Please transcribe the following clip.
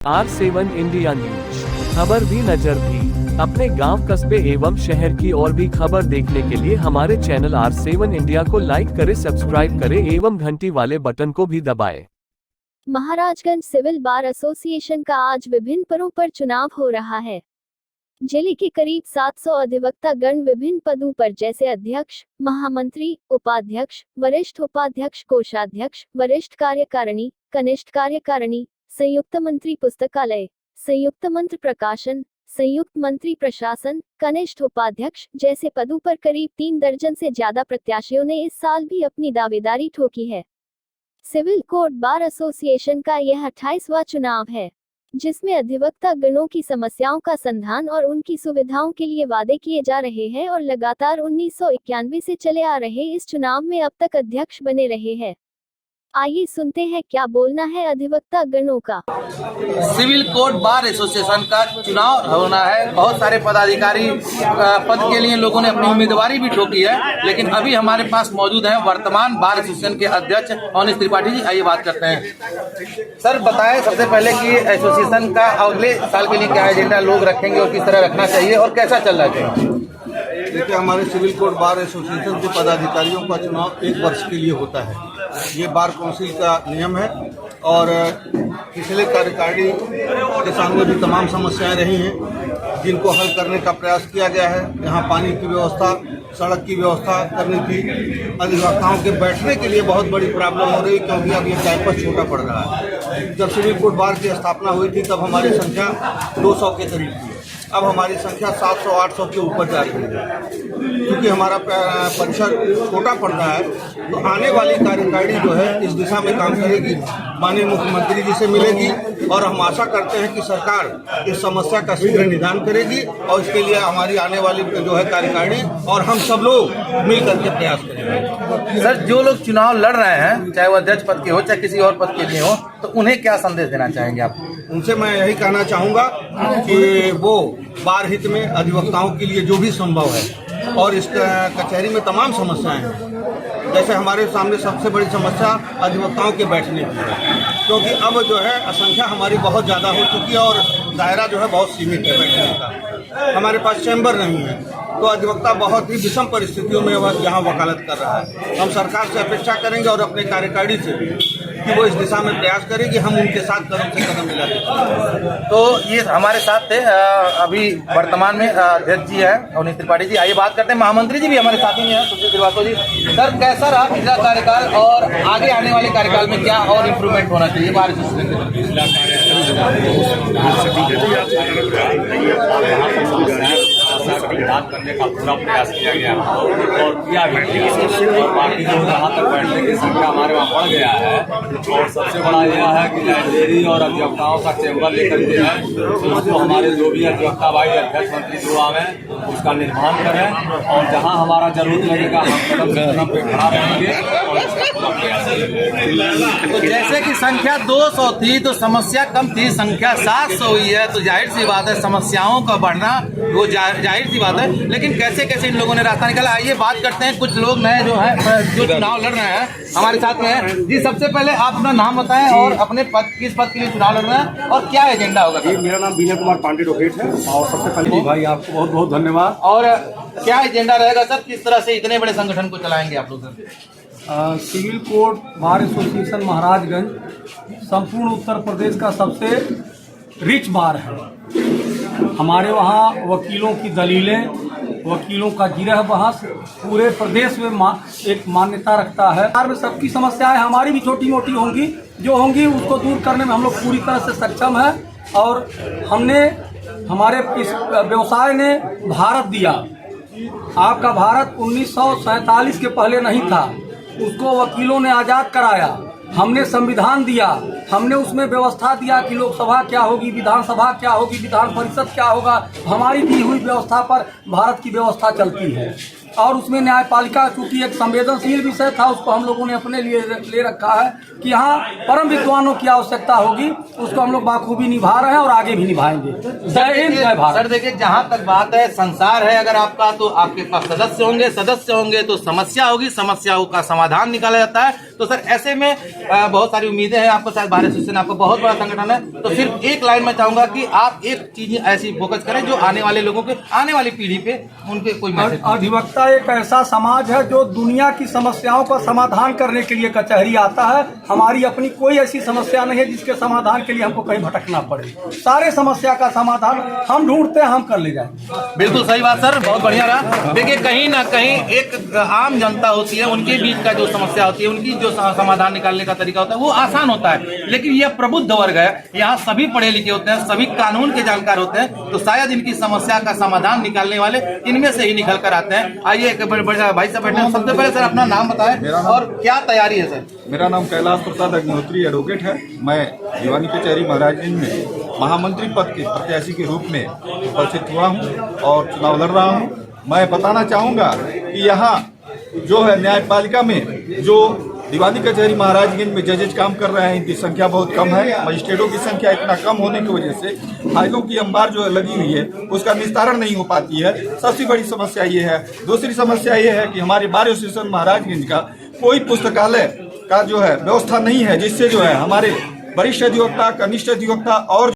R7 India news, खबर भी नजर भी। अपने गांव, कस्बे एवं शहर की और भी खबर देखने के लिए हमारे चैनल R7 इंडिया को लाइक करें, सब्सक्राइब करें एवं घंटी वाले बटन को भी दबाएं। महाराजगंज सिविल बार एसोसिएशन का आज विभिन्न पदों पर चुनाव हो रहा है। जिले के करीब 700 अधिवक्ता गण विभिन्न पदों पर जैसे अध्यक्ष, महामंत्री, उपाध्यक्ष, वरिष्ठ उपाध्यक्ष, कोषाध्यक्ष, वरिष्ठ कार्यकारिणी, कनिष्ठ कार्यकारिणी, संयुक्त मंत्री पुस्तकालय, संयुक्त मंत्र प्रकाशन, संयुक्त मंत्री प्रशासन, कनिष्ठ उपाध्यक्ष जैसे पदों पर करीब 3 दर्जन से ज्यादा प्रत्याशियों ने इस साल भी अपनी दावेदारी ठोकी है। सिविल कोर्ट बार एसोसिएशन का यह 28वां चुनाव है, जिसमें अधिवक्ता गणों की समस्याओं का संधान और उनकी सुविधाओं के लिए वादे किए जा रहे हैं और लगातार 1991 से चले आ रहे इस चुनाव में अब तक अध्यक्ष बने रहे हैं। आइए सुनते हैं क्या बोलना है अधिवक्ता गणों का। सिविल कोर्ट बार एसोसिएशन का चुनाव होना है। बहुत सारे पदाधिकारी पद के लिए लोगों ने अपनी उम्मीदवारी भी ठोकी है, लेकिन अभी हमारे पास मौजूद है वर्तमान बार एसोसिएशन के अध्यक्ष अवनीश त्रिपाठी जी। आइए बात करते हैं। सर बताएं सबसे पहले कि एसोसिएशन का अगले साल के लिए क्या एजेंडा लोग रखेंगे और किस तरह रखना चाहिए और कैसा चल रहा है। देखिए, हमारे सिविल कोर्ट बार एसोसिएशन के पदाधिकारियों का चुनाव 1 वर्ष के लिए होता है। ये बार काउंसिल का नियम है और पिछले कार्यकारिणी के सामने भी तमाम समस्याएं रही हैं, जिनको हल करने का प्रयास किया गया है। यहाँ पानी की व्यवस्था, सड़क की व्यवस्था करनी थी। अधिवक्ताओं के बैठने के लिए बहुत बड़ी प्रॉब्लम हो रही, क्योंकि अब ये कैंपस छोटा पड़ रहा है। जब सिविल कोर्ट बार की स्थापना हुई थी तब हमारी संख्या 200 के करीब थी। अब हमारी संख्या 700-800 के ऊपर जा रही है। क्योंकि हमारा परिसर छोटा पड़ रहा है, तो आने वाली कार्यकारिणी जो है इस दिशा में काम करेगी, माननीय मुख्यमंत्री जी से मिलेगी और हम आशा करते हैं कि सरकार इस समस्या का शीघ्र निदान करेगी और इसके लिए हमारी आने वाली जो है कार्यकारिणी और हम सब लोग मिल करके प्रयास करेंगे। सर, जो लोग चुनाव लड़ रहे हैं, चाहे वो अध्यक्ष पद के हो चाहे किसी और पद के लिए हो, तो उन्हें क्या संदेश देना चाहेंगे आप? उनसे मैं यही कहना चाहूँगा कि वो बार हित में अधिवक्ताओं के लिए जो भी संभव है, और इस कचहरी में तमाम समस्याएं हैं। जैसे हमारे सामने सबसे बड़ी समस्या अधिवक्ताओं के बैठने की है, क्योंकि अब जो है संख्या हमारी बहुत ज़्यादा हो चुकी है और दायरा जो है बहुत सीमित है बैठने का। हमारे पास चैम्बर नहीं है, तो अधिवक्ता बहुत ही विषम परिस्थितियों में यहाँ वकालत कर रहा है। हम सरकार से अपेक्षा करेंगे और अपने कार्यकारिणी से भी कि वो इस दिशा में प्रयास करें कि हम उनके साथ कदम से कदम मिलाएं। तो ये हमारे साथ थे अभी वर्तमान में अध्यक्ष जी हैं अवनीश त्रिपाठी जी। आइए बात करते हैं, महामंत्री जी भी हमारे साथ ही हैं, सुशील श्रीवास्तव जी। सर, कैसा रहा पिछला कार्यकाल और आगे आने वाले कार्यकाल में क्या और इम्प्रूवमेंट होना चाहिए बार निदान करने का पूरा प्रयास किया गया और किया भी और बाकी जो यहाँ तक बैठने की संख्या हमारे वहाँ बढ़ गया है। और सबसे बड़ा यह है कि लाइब्रेरी और अधिवक्ताओं का चैम्बर लेकर के है, उसको हमारे जो भी अधिवक्ता भाई अध्यक्ष मंत्री जो आवे उसका निर्माण करें और जहाँ हमारा जरूरत लगेगा हम कदम पे खड़ा रहेंगे। तो जैसे कि संख्या 200 थी तो समस्या कम थी, संख्या 700 हुई है, तो जाहिर सी बात है समस्याओं का बढ़ना वो जाहिर सी बात है। लेकिन कैसे कैसे इन लोगों ने रास्ता निकाला, आइए बात करते हैं। कुछ लोग नए जो है जो चुनाव लड़ रहे हैं हमारे साथ में है जी। सबसे पहले आप अपना नाम बताएं और अपने पद किस पद के लिए चुनाव लड़ रहे हैं और क्या एजेंडा होगा? मेरा नाम विनय कुमार पांडे एडवोकेट है और सबसे पहले भाई आपको बहुत बहुत धन्यवाद। और क्या एजेंडा रहेगा सर, किस तरह से इतने बड़े संगठन को चलाएंगे आप लोग? Civil court bar association Maharajganj संपूर्ण उत्तर प्रदेश का सबसे रिच बार है। हमारे वहाँ वकीलों की दलीलें, वकीलों का जिरह बहस पूरे प्रदेश में एक मान्यता रखता है। बार में सबकी समस्याएं हमारी भी छोटी मोटी होंगी, जो होंगी उसको दूर करने में हम लोग पूरी तरह से सक्षम है। और हमने हमारे इस व्यवसाय ने भारत दिया। आपका भारत 1947 के पहले नहीं था, उसको वकीलों ने आज़ाद कराया। हमने संविधान दिया, हमने उसमें व्यवस्था दिया कि लोकसभा क्या होगी, विधानसभा क्या होगी, विधान परिषद क्या होगा। हमारी दी हुई व्यवस्था पर भारत की व्यवस्था चलती है और उसमें न्यायपालिका चूंकि एक संवेदनशील विषय था, उसको हम लोगों ने अपने लिए ले रखा है कि यहाँ परम विद्वानों की आवश्यकता होगी, उसको हम लोग बाखूबी निभा रहे हैं और आगे भी निभाएंगे। जय हिंद, जय भारत। सर देखिए, जहाँ तक बात है संसार है अगर आपका, तो आपके पास सदस्य होंगे तो समस्या होगी, समस्याओं का समाधान निकाला जाता है। तो सर ऐसे में बहुत सारी उम्मीदें हैं आपको, शायद बार एसोसिएशन आपका बहुत बड़ा संगठन है, तो सिर्फ एक लाइन में चाहूंगा कि आप एक चीज ऐसी फोकस करें जो आने वाले लोगों के, आने वाली पीढ़ी पे उनके कोई मैसेज। अधिवक्ता एक ऐसा समाज है जो दुनिया की समस्याओं का समाधान करने के लिए कचहरी आता है। हमारी अपनी कोई ऐसी समस्या नहीं है जिसके समाधान के लिए हमको कहीं भटकना पड़े। सारे समस्या का समाधान हम ढूंढते हैं, हम कर ले जाएंगे। बिल्कुल सही बात सर, बहुत बढ़िया रहा। देखिए कहीं ना कहीं एक आम जनता होती है, उनके बीच का जो समस्या होती है, उनकी जो समाधान निकालने का तरीका होता है वो आसान होता है, लेकिन यह प्रबुद्ध वर्ग है, यहाँ सभी पढ़े लिखे होते हैं, सभी कानून के जानकार होते हैं, तो शायद इनकी समस्या का समाधान निकालने वाले इनमें से ही निकल कर आते हैं। आइए एक भाई साहब बैठे, सबसे पहले सर अपना नाम बताएं और क्या तैयारी है सर। मेरा नाम कैलाश प्रसाद अग्निहोत्री एडवोकेट है। मैं दीवानी कचहरी महाराजगंज में महामंत्री पद के प्रत्याशी के रूप में उपस्थित हुआ हूं और चुनाव लड़ रहा हूं। मैं बताना चाहूँगा कि यहाँ जो है न्यायपालिका में जो दीवानी कचहरी महाराजगंज में जजेज काम कर रहे हैं, इनकी संख्या बहुत कम है। मजिस्ट्रेटों की संख्या इतना कम होने की वजह से फाइलों की अंबार जो लगी हुई है उसका निस्तारण नहीं हो पाती है। सबसे बड़ी समस्या ये है। दूसरी समस्या ये है कि हमारे बार एसोसिएशन महाराजगंज का कोई पुस्तकालय का जो है व्यवस्था नहीं है, जिससे जो है हमारे वरिष्ठ अधिवक्ता, कनिष्ठ अधिवक्ता और